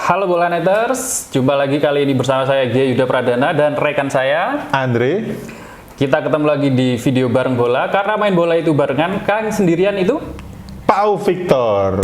Halo Bolaneters, jumpa lagi kali ini bersama saya Gia Yuda Pradana dan rekan saya Andre. Kita ketemu lagi di video bareng bola. Karena main bola itu barengan, kan sendirian itu Pau Victor.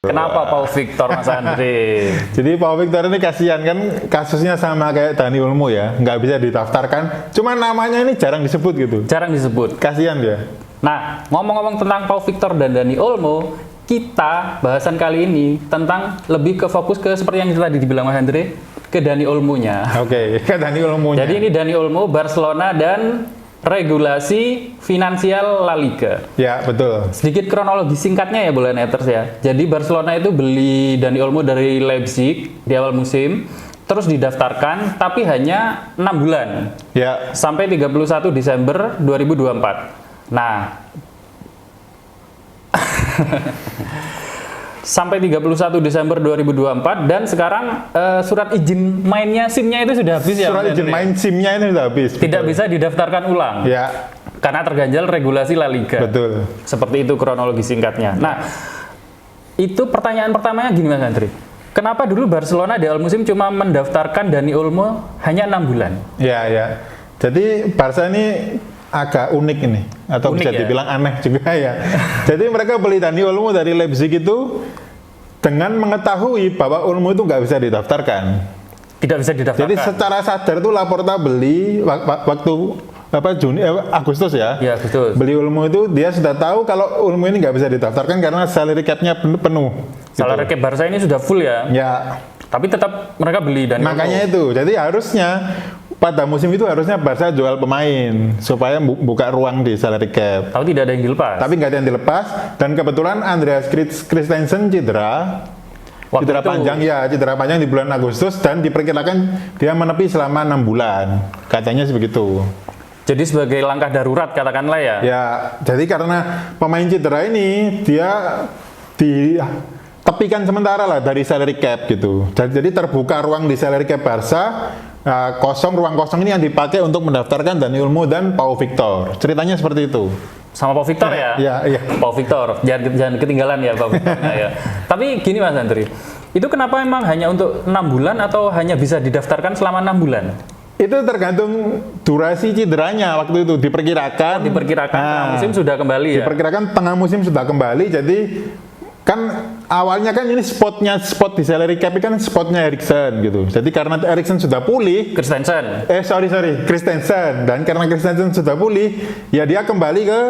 Kenapa Pau Victor, Mas Andre? Jadi Pau Victor ini kasihan kan, kasusnya sama kayak Dani Olmo ya, nggak bisa didaftarkan. Cuma namanya ini jarang disebut gitu. Jarang disebut. Kasihan dia. Nah, ngomong-ngomong tentang Pau Victor dan Dani Olmo, kita bahasan kali ini tentang lebih ke fokus ke seperti yang tadi dibilang Mas Andre, ke Dani Olmonya. Oke, ke Dani Olmonya. Jadi ini Dani Olmo, Barcelona dan regulasi finansial La Liga. Ya, betul. Sedikit kronologi singkatnya ya Bolaneters ya. Jadi Barcelona itu beli Dani Olmo dari Leipzig di awal musim, terus didaftarkan tapi hanya 6 bulan. Ya. Sampai 31 Desember 2024. Nah, sampai 31 Desember 2024 dan sekarang surat izin mainnya SIM-nya itu sudah habis ya. Surat izin main SIM-nya ini sudah habis. Tidak bisa didaftarkan ulang. Ya. Karena terganjal regulasi La Liga. Betul. Seperti itu kronologi singkatnya. Nah, itu pertanyaan pertamanya gini Mas Andri. Kenapa dulu Barcelona di awal musim cuma mendaftarkan Dani Olmo hanya 6 bulan? Ya, ya. Jadi Barca ini agak unik ini, atau Unik bisa ya? dibilang aneh juga ya. Jadi mereka beli Dani Olmo dari Leipzig itu dengan mengetahui bahwa Olmo itu nggak bisa didaftarkan. Tidak bisa didaftarkan. Jadi secara sadar itu Laporta beli waktu Agustus ya. Ya, betul. Beli Olmo itu dia sudah tahu kalau Olmo ini nggak bisa didaftarkan karena salary cap-nya penuh. Salary cap Barca ini sudah full ya. Ya, Tapi tetap mereka beli Dani makanya Olmo. itu. Jadi harusnya pada musim itu harusnya Barca jual pemain supaya buka ruang di salary cap. Tapi tidak ada yang dilepas. Tapi nggak ada yang dilepas dan kebetulan Andreas Christensen cedera. Waktu Cedera itu- panjang ya, cedera panjang di bulan Agustus dan diperkirakan dia menepi selama 6 bulan. Katanya sih begitu. Jadi sebagai langkah darurat katakanlah ya. Ya, jadi karena pemain cedera ini dia ditepikan sementara lah dari salary cap gitu. Jadi terbuka ruang di salary cap Barca. Ruang kosong ini yang dipakai untuk mendaftarkan Dani Olmo dan Pau Victor. Ceritanya seperti itu. Sama Pau Victor ya? Iya, iya. Pau Victor, jangan ketinggalan ya Pau Victornya ya. Tapi gini Mas Andri, itu kenapa emang hanya untuk 6 bulan atau hanya bisa didaftarkan selama 6 bulan? Itu tergantung durasi cederanya waktu itu diperkirakan. Tengah musim sudah kembali ya? Diperkirakan tengah musim sudah kembali, jadi kan awalnya kan ini spot di salary cap kan spotnya Eriksen gitu. Jadi karena Eriksen sudah pulih, Christensen Christensen, dan karena Christensen sudah pulih, ya dia kembali ke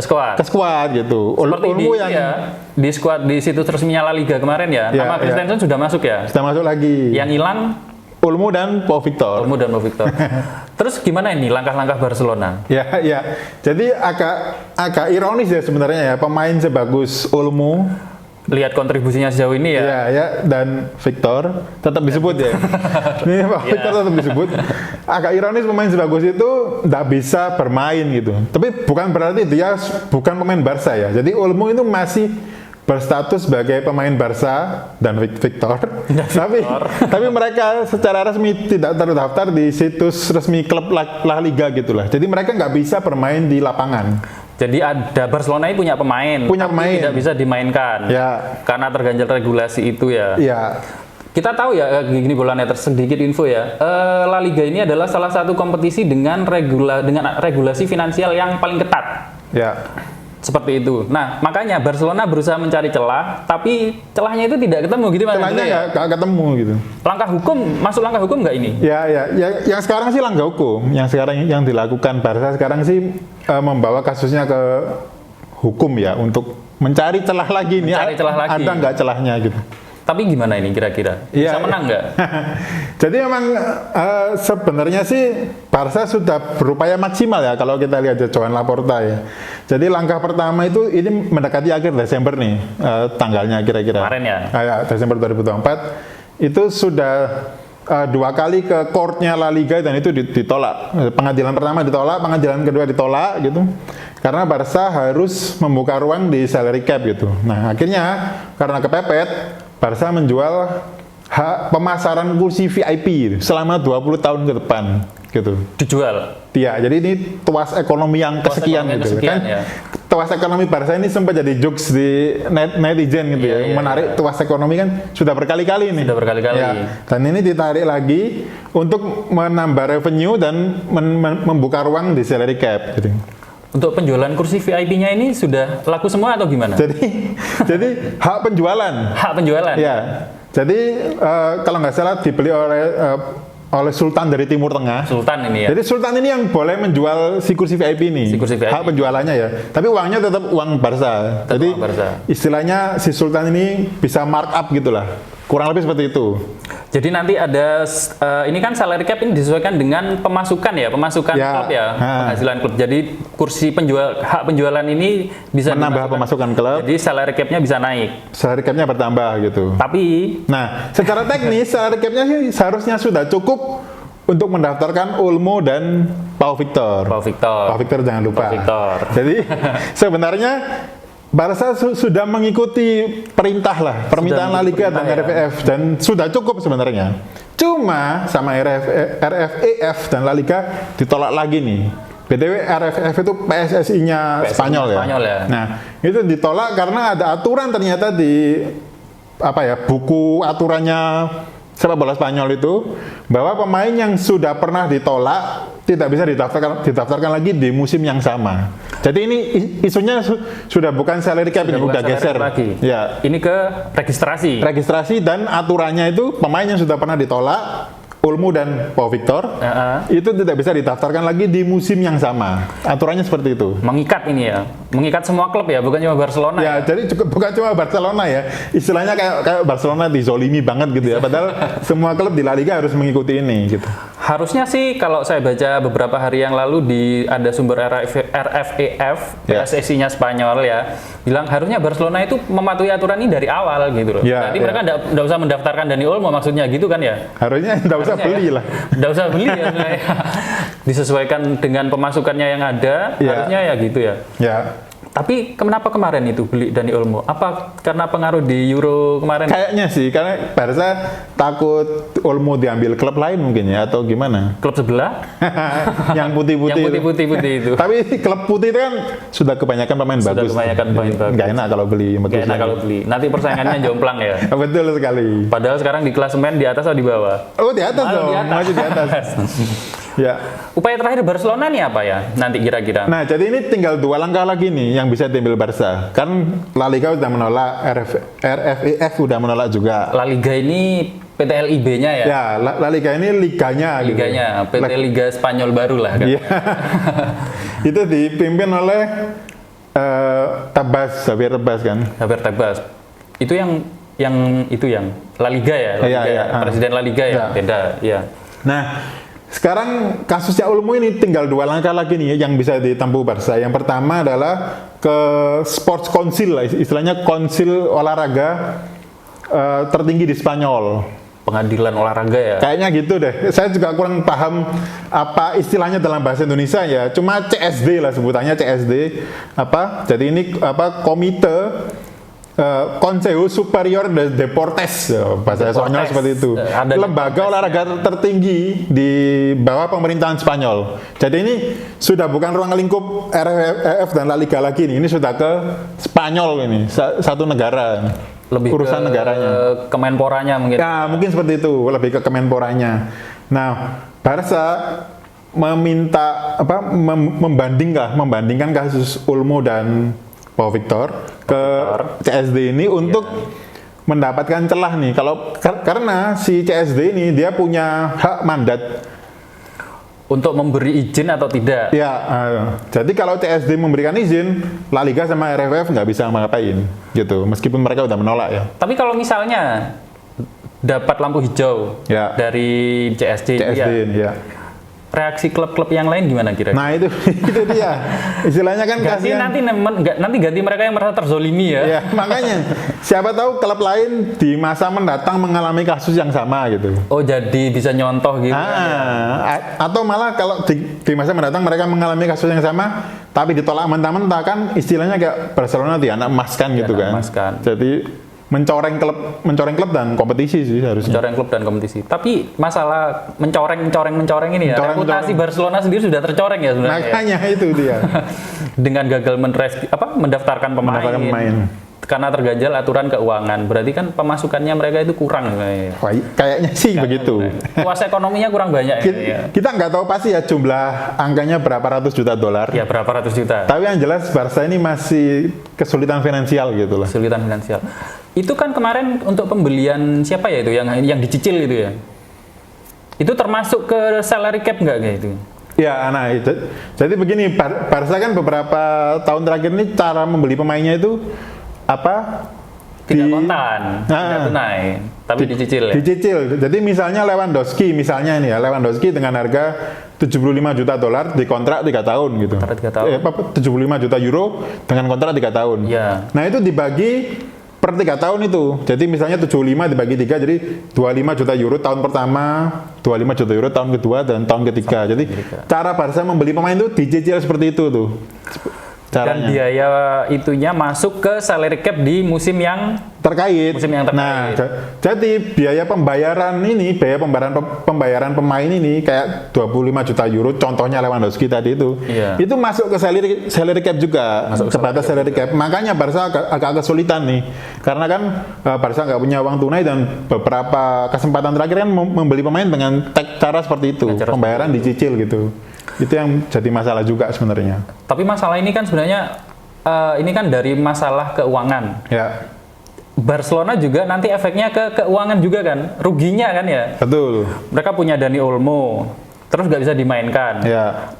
squad. ke squad gitu. Seperti di, Olmo yang ya, di squad di situs resminya La Liga kemarin ya, Ya, nama Christensen sudah masuk ya. sudah masuk lagi. Yang hilang Olmo dan Pau Victor. Olmo dan Pau Victor. Terus gimana ini langkah-langkah Barcelona? Ya, ya. Jadi agak ironis ya sebenarnya ya, pemain sebagus Olmo, Lihat kontribusinya sejauh ini ya. ya, dan Victor tetap disebut ya. Ini Pak Victor tetap disebut. Agak ironis pemain sebagus itu nggak bisa bermain gitu. Tapi bukan berarti dia bukan pemain Barca ya. Jadi Olmo itu masih berstatus sebagai pemain Barca dan Victor. Tapi mereka secara resmi tidak terdaftar di situs resmi klub La Liga gitulah. Jadi mereka nggak bisa bermain di lapangan. Jadi ada Barcelona ini punya pemain, Punya tapi pemain. tidak bisa dimainkan. Ya. Karena terganjal regulasi itu ya. Ya, Kita tahu ya, gini Bolaneters, sedikit info ya. La Liga ini adalah salah satu kompetisi dengan regulasi finansial yang paling ketat. ya. Seperti itu. Nah, makanya Barcelona berusaha mencari celah, tapi celahnya itu tidak ketemu gitu Mas Celahnya Andre, ya. nggak ketemu gitu. Masuk langkah hukum nggak ini? Ya, yang sekarang sih langkah hukum. Yang sekarang yang dilakukan Barca sekarang sih membawa kasusnya ke hukum ya untuk mencari celah lagi nih. Mencari celah lagi. Ada nggak celahnya gitu? Tapi gimana ini kira-kira? Bisa Iya, menang nggak? Jadi memang sebenarnya sih Barca sudah berupaya maksimal ya kalau kita lihat Joan Laporta ya. Jadi langkah pertama itu ini mendekati akhir Desember nih tanggalnya kira-kira. Kemarin ya? Desember 2024 itu sudah 2 kali ke courtnya La Liga dan itu ditolak. Pengadilan pertama ditolak, pengadilan kedua ditolak gitu. Karena Barca harus membuka ruang di salary cap gitu. Nah akhirnya karena kepepet Barca menjual hak pemasaran kursi VIP selama 20 tahun ke depan. gitu. Dijual. Iya, jadi ini tuas ekonomi yang Tuas kesekian ekonomi yang gitu kesekian, kan. ya. Tuas ekonomi Barca ini sempat jadi jokes di netizen gitu Iya, ya. iya, Menarik iya. tuas ekonomi kan sudah berkali-kali nih. Sudah berkali-kali. Ya, dan ini ditarik lagi untuk menambah revenue dan membuka ruang di salary cap gitu. Untuk penjualan kursi VIP-nya ini sudah laku semua atau gimana? Jadi hak penjualan. Hak penjualan. Ya. Jadi kalau nggak salah dibeli oleh Sultan dari Timur Tengah. Sultan ini ya. Jadi Sultan ini yang boleh menjual si kursi VIP ini. Si kursi VIP. Hak penjualannya ya. Tapi uangnya tetap uang Barca. Tetap Jadi uang Barca. istilahnya si Sultan ini bisa markup gitulah. Kurang lebih seperti itu. Jadi nanti ada ini kan salary cap ini disesuaikan dengan pemasukan ya, pemasukan Ya. klub ya, Ha. penghasilan klub. Jadi kursi hak penjualan ini bisa Menambah dimasukkan. pemasukan klub. Jadi salary cap-nya bisa naik. Salary cap-nya bertambah gitu. Tapi Nah, secara teknis salary cap-nya sih seharusnya sudah cukup untuk mendaftarkan Olmo dan Pau Victor. Pau Victor. Pau Victor jangan lupa. Pau Victor. Jadi sebenarnya Barca sudah mengikuti perintah lah, permintaan La Liga dan perintah, ya. RFEF dan sudah cukup sebenarnya. Cuma sama RFEF dan La Liga ditolak lagi nih. BTW RFEF itu PSSI-nya PSSI Spanyol ya. Spanyol ya. Nah, itu ditolak karena ada aturan ternyata di buku aturannya sepak bola Spanyol itu bahwa pemain yang sudah pernah ditolak tidak bisa didaftarkan lagi di musim yang sama. Jadi ini isunya sudah bukan salary cap, ini bukan udah salary geser. lagi. Ya. Ini ke registrasi. Registrasi dan aturannya itu pemain yang sudah pernah ditolak Olmo dan Pau Victor itu tidak bisa didaftarkan lagi di musim yang sama. Aturannya seperti itu. Mengikat ini ya, mengikat semua klub ya, bukan cuma Barcelona. Ya, jadi bukan cuma Barcelona ya. Istilahnya kayak Barcelona dizolimi banget gitu ya. Padahal semua klub di La Liga harus mengikuti ini gitu. Harusnya sih kalau saya baca beberapa hari yang lalu ada sumber RFEF, Ya. PSSI-nya Spanyol ya, bilang harusnya Barcelona itu mematuhi aturan ini dari awal gitu loh. Ya, Jadi ya. mereka nggak usah mendaftarkan Dani Olmo maksudnya gitu kan ya? Harusnya tidak usah beli lah. Nggak usah beli ya sebenarnya. Disesuaikan dengan pemasukannya yang ada, Ya. harusnya ya gitu ya. Ya. Tapi kenapa kemarin itu beli Dani Olmo? Apa karena pengaruh di Euro kemarin? Kayaknya sih karena Barca takut Olmo diambil klub lain mungkin ya atau gimana? Klub sebelah? Yang putih-putih. Yang itu. putih-putih itu. Tapi klub putih itu kan sudah kebanyakan pemain Sudah bagus. kebanyakan pemain bagus. Nggak enak kalau beli Gak enak kalau beli. Nanti persaingannya jomplang ya. Betul sekali. Padahal sekarang di klasemen di atas atau di bawah? Oh di atas Malah dong, di atas. masih di atas. Ya. Upaya terakhir Barcelona nih apa ya? Nanti kira-kira. Nah, jadi ini tinggal 2 langkah lagi nih yang bisa diambil Barca. Kan La Liga udah menolak, RFEF udah menolak juga. La Liga ini PT LIB-nya ya? Ya, La Liga ini liganya. gitu. Liganya, PT Liga Spanyol baru lah kan? Iya. Itu dipimpin oleh Javier Tebas kan. Javier Tebas. Itu yang La Liga ya? La Iya, Liga iya. ya? Presiden La Liga ya? Iya. Beda, ya. Nah, sekarang kasusnya Olmo ini tinggal 2 langkah lagi nih yang bisa ditempuh Barca. Yang pertama adalah ke Sports Council lah, istilahnya konsil olahraga tertinggi di Spanyol. Pengadilan olahraga ya? Kayaknya gitu deh. Saya juga kurang paham apa istilahnya dalam bahasa Indonesia ya. Cuma CSD lah sebutannya CSD. Jadi ini komite Consejo Superior de Deportes, bahasa Spanyol seperti itu. Lembaga olahraga tertinggi di bawah pemerintahan Spanyol. Jadi ini sudah bukan ruang lingkup RFEF dan La Liga lagi nih. Ini sudah ke Spanyol ini, satu negara. Lebih urusan ke negaranya. Kemenporanya mungkin. Ya, mungkin seperti itu, lebih ke Kemenporanya. Nah, Barca meminta membandingkan kasus Olmo dan Pau Victor ke CSD ini untuk mendapatkan celah nih. Karena si CSD ini dia punya hak mandat untuk memberi izin atau tidak. ya. Jadi kalau CSD memberikan izin, La Liga sama RFF nggak bisa ngapain gitu. Meskipun mereka udah menolak ya. Tapi kalau misalnya dapat lampu hijau Ya. dari CSD, ya. reaksi klub-klub yang lain gimana kira-kira? Nah itu dia. Istilahnya kan kasihan. Nanti ganti mereka yang merasa terzolimi ya. Ya, makanya siapa tahu klub lain di masa mendatang mengalami kasus yang sama gitu. Oh, jadi bisa nyontoh gitu kan ya? Atau malah kalau di masa mendatang mereka mengalami kasus yang sama tapi ditolak mentah-mentah kan istilahnya kayak Barcelona di anak emas kan gitu Anak kan. emas kan. Jadi mencoreng klub dan kompetisi sih harusnya. mencoreng klub dan kompetisi. Tapi masalah mencoreng ini ya, Mencoreng- reputasi Barcelona sendiri sudah tercoreng ya sebenarnya. Makanya itu dia. Dengan gagal mendaftarkan pemain. Mendaftarkan pemain. Karena terganjal aturan keuangan. Berarti kan pemasukannya mereka itu kurang kayaknya. Wah, kayaknya sih begitu. Kuasa ekonominya kurang banyak ya. Kita nggak tahu pasti ya jumlah angkanya berapa ratus juta dolar. Ya berapa ratus juta. Tapi yang jelas Barca ini masih kesulitan finansial gitu lah. Kesulitan finansial. Itu kan kemarin untuk pembelian siapa ya itu yang dicicil itu ya? Itu termasuk ke salary cap nggak kayak itu? Ya, nah itu. Jadi begini, Barca kan beberapa tahun terakhir ini cara membeli pemainnya itu apa? Tidak kontan, tidak tunai, tapi dicicil ya? Dicicil. Jadi misalnya Lewandowski dengan harga 75 juta dolar dikontrak 3 tahun gitu. Kontrak 3 tahun. 75 juta euro dengan kontrak 3 tahun. Ya. Nah, itu dibagi per 3 tahun itu. Jadi misalnya 75 dibagi 3, jadi 25 juta euro tahun pertama, 25 juta euro tahun kedua, dan tahun ketiga. Jadi cara Barca membeli pemain itu dicicil seperti itu tuh. Caranya. Dan biaya itunya masuk ke salary cap di musim yang terkait. Nah, Nah, jadi biaya pembayaran pembayaran pemain ini kayak 25 juta euro, contohnya Lewandowski tadi itu. Iya. Itu masuk ke salary cap juga, sebatas salary cap. Makanya Barca agak kesulitan nih. Karena kan Barca nggak punya uang tunai dan beberapa kesempatan terakhir kan membeli pemain dengan cara seperti itu, pembayaran dicicil gitu. Itu yang jadi masalah juga sebenarnya. Tapi masalah ini kan sebenarnya ini kan dari masalah keuangan. Ya. Barcelona juga nanti efeknya ke keuangan juga kan, ruginya kan ya. Betul. Mereka punya Dani Olmo, terus nggak bisa dimainkan. Ya.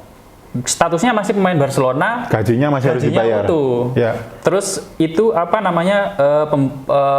Statusnya masih pemain Barcelona, Gajinya masih harus dibayar. utuh. Ya. Terus itu apa namanya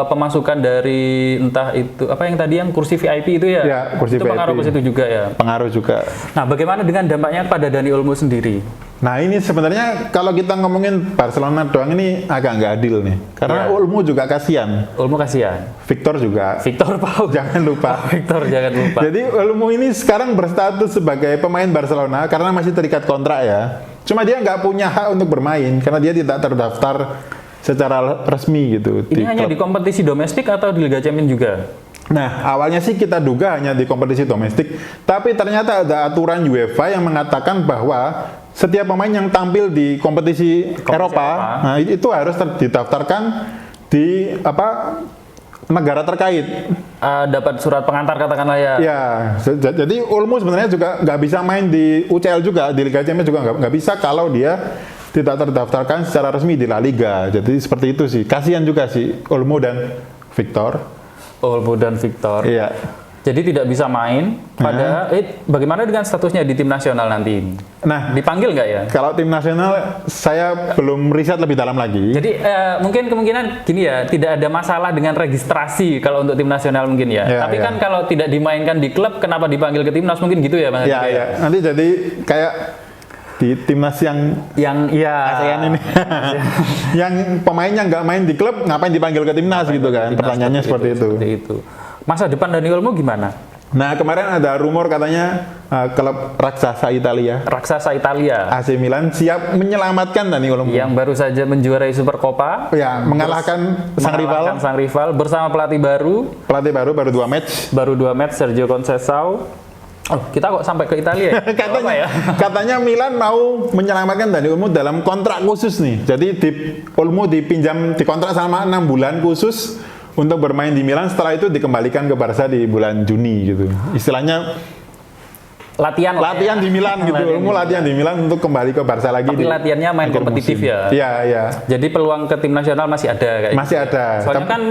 pemasukan dari entah itu apa yang tadi yang kursi VIP itu ya? Ya, kursi itu pengaruh VIP. ke situ juga ya. Pengaruh juga. Nah, bagaimana dengan dampaknya pada Dani Olmo sendiri? Nah, ini sebenarnya kalau kita ngomongin Barcelona doang ini agak nggak adil nih. Karena Ya. Olmo juga kasihan. Olmo kasihan. Victor juga. Victor Pau. Jangan lupa. Victor jangan lupa. Jadi Olmo ini sekarang berstatus sebagai pemain Barcelona karena masih terikat kontrak ya. Cuma dia nggak punya hak untuk bermain karena dia tidak terdaftar secara resmi gitu. Ini hanya klub. di kompetisi domestik atau di Liga Champions juga? Nah, awalnya sih kita duga hanya di kompetisi domestik, tapi ternyata ada aturan UEFA yang mengatakan bahwa setiap pemain yang tampil di kompetisi Eropa, nah itu harus didaftarkan di negara terkait. Dapat surat pengantar katakanlah ya. Ya, jadi Olmo sebenarnya juga nggak bisa main di UCL juga, di Liga Champions juga nggak bisa kalau dia tidak terdaftarkan secara resmi di La Liga. Jadi seperti itu sih. Kasihan juga sih Olmo dan Victor. Olmo dan Victor. Iya. Jadi tidak bisa main. Pada bagaimana dengan statusnya di tim nasional nanti? Nah, Dipanggil nggak ya? kalau tim nasional saya belum riset lebih dalam lagi. Jadi mungkin kemungkinan gini ya, tidak ada masalah dengan registrasi kalau untuk tim nasional mungkin ya. Ya, Tapi ya. kan kalau tidak dimainkan di klub, kenapa dipanggil ke timnas mungkin gitu ya, Mas? Ya, ya. Nanti jadi kayak di timnas yang ASEAN ini, yang pemainnya nggak main di klub, ngapain dipanggil ke timnas gitu kan? Timnas Pertanyaannya seperti itu. Masa depan Dani Olmo gimana? Nah, kemarin ada rumor katanya klub raksasa Italia, Raksasa Italia AC Milan siap menyelamatkan Dani Olmo. yang baru saja menjuarai Supercopa, Ya, mengalahkan sang rival bersama pelatih baru, baru 2 match. baru 2 match Sergio Conceição. Oh, kita kok sampai ke Italia ya? Apa ya? Katanya Milan mau menyelamatkan Dani Olmo dalam kontrak khusus nih. Jadi Olmo dikontrak selama 6 bulan khusus untuk bermain di Milan, setelah itu dikembalikan ke Barca di bulan Juni gitu. Istilahnya Latihan di Milan gitu. Olmo latihan di Milan untuk kembali ke Barca lagi. Tapi latihannya main kompetitif ya? Iya, iya. Jadi peluang ke tim nasional masih ada kayak Masih gitu. ada. Soalnya kan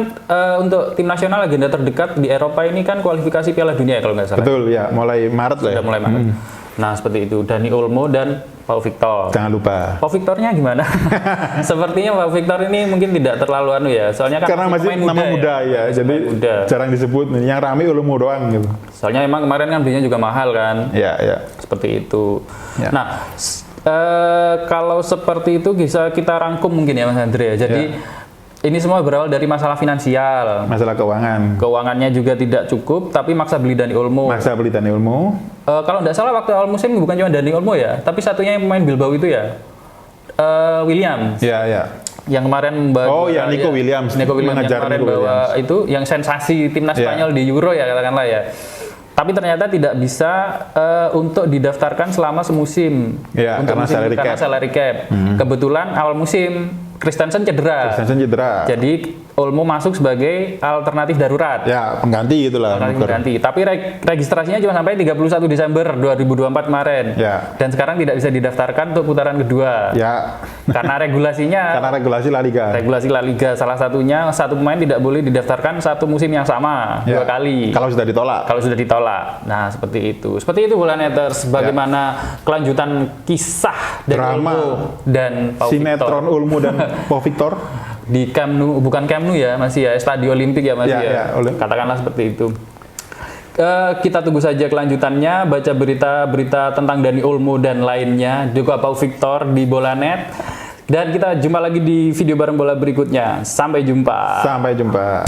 untuk tim nasional agenda terdekat di Eropa ini kan kualifikasi Piala Dunia ya kalau nggak salah. Betul ya, mulai Maret lah. Sudah mulai Maret. Nah, seperti itu. Dani Olmo dan Pau Victor. Jangan lupa. Pau Victornya gimana? Sepertinya Pau Victor ini mungkin tidak terlalu ya. Soalnya kan Karena masih pemain nama muda ya, jadi muda. jarang disebut. Yang rame Olmo doang gitu. Soalnya emang kemarin kan belinya juga mahal kan. Iya, iya. Seperti itu. Ya. Nah, kalau seperti itu bisa kita rangkum mungkin ya Mas Andre ya. Jadi ini semua berawal dari masalah finansial. Masalah keuangan. Keuangannya juga tidak cukup, tapi maksa beli Dani Olmo. Maksa beli Dani Olmo. Kalau tidak salah waktu awal musim bukan cuma Dani Olmo ya, tapi satunya yang pemain Bilbao itu ya, William. Iya, iya. yang kemarin membawa Oh, juara, ya, Nico Williams. Nico Williams yang Mengejar kemarin Nico bawa Williams. itu yang sensasi timnas Ya. Spanyol di Euro ya katakanlah ya. Tapi ternyata tidak bisa untuk didaftarkan selama semusim. Ya, untuk karena salary cap. salary cap. Kebetulan awal musim Christensen cedera. Christensen cedera. Jadi Olmo masuk sebagai alternatif darurat. Ya, pengganti gitulah. Alternatif nuker. ganti. Tapi registrasinya cuma sampai 31 Desember 2024 kemarin. Ya. Dan sekarang tidak bisa didaftarkan untuk putaran kedua. Ya, Karena regulasinya karena regulasi La Liga. regulasi La Liga salah satunya satu pemain tidak boleh didaftarkan satu musim yang sama Ya, dua kali. Kalau sudah ditolak. Kalau sudah ditolak. Nah, seperti itu. Seperti itu Bola Neters. Bagaimana kelanjutan kisah dari Drama. Olmo dan Pau Sinetron Victor Ulmu dan Pau Victor. di Camp Nou, bukan Camp Nou ya, masih ya Stadion Olimpik ya masih Ya, ya. ya, oleh. Katakanlah seperti itu. Kita tunggu saja kelanjutannya, baca berita-berita tentang Dani Olmo dan lainnya, juga Pau Victor di Bolanet. Dan kita jumpa lagi di video bareng bola berikutnya. Sampai jumpa. Sampai jumpa.